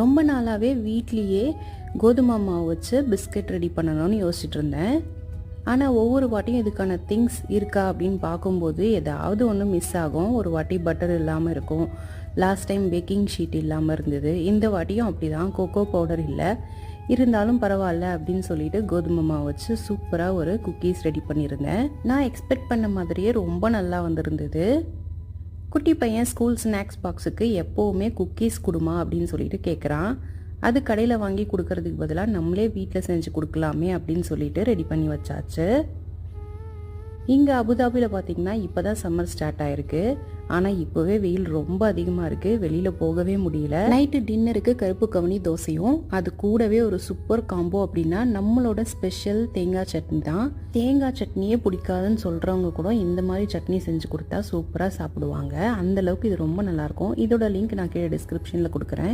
ரொம்ப நாளாகவே வீட்லேயே கோதுமை மாவு வச்சு பிஸ்கெட் ரெடி பண்ணணும்னு யோசிச்சுட்டு இருந்தேன். ஆனால் ஒவ்வொரு வாட்டியும் இதுக்கான திங்ஸ் இருக்கா அப்படின்னு பார்க்கும்போது ஏதாவது ஒன்று மிஸ் ஆகும். ஒரு வாட்டி பட்டர் இல்லாமல் இருக்கும், லாஸ்ட் டைம் பேக்கிங் ஷீட் இல்லாமல் இருந்தது. இந்த வாட்டியும் அப்படி தான், கோகோ பவுடர் இல்லை. இருந்தாலும் பரவாயில்ல அப்படின்னு சொல்லிட்டு கோதுமை மாவு வச்சு சூப்பராக ஒரு குக்கீஸ் ரெடி பண்ணியிருந்தேன். நான் எக்ஸ்பெக்ட் பண்ண மாதிரியே ரொம்ப நல்லா வந்திருந்தது. குட்டி பையன் ஸ்கூல் ஸ்நாக்ஸ் பாக்ஸுக்கு எப்போவுமே குக்கீஸ் கொடுமா அப்படின்னு சொல்லிட்டு கேட்குறான். அது கடையில் வாங்கி கொடுக்கறதுக்கு பதிலாக நம்மளே வீட்டில் செஞ்சு கொடுக்கலாமே அப்படின்னு சொல்லிட்டு ரெடி பண்ணி வச்சாச்சு. இங்கே அபுதாபியில் பார்த்தீங்கன்னா இப்போ தான் சம்மர் ஸ்டார்ட் ஆயிருக்கு. ஆனால் இப்போவே வெயில் ரொம்ப அதிகமாக இருக்குது, வெளியில் போகவே முடியல. நைட்டு டின்னருக்கு கருப்பு கவுனி தோசையும் அது கூடவே ஒரு சூப்பர் காம்போ அப்படின்னா நம்மளோட ஸ்பெஷல் தேங்காய் சட்னி தான். தேங்காய் சட்னியே பிடிக்காதுன்னு சொல்கிறவங்க கூட இந்த மாதிரி சட்னி செஞ்சு கொடுத்தா சூப்பராக சாப்பிடுவாங்க. அந்தளவுக்கு இது ரொம்ப நல்லாயிருக்கும். இதோட லிங்க் நான் கீழே டிஸ்கிரிப்ஷனில் கொடுக்குறேன்.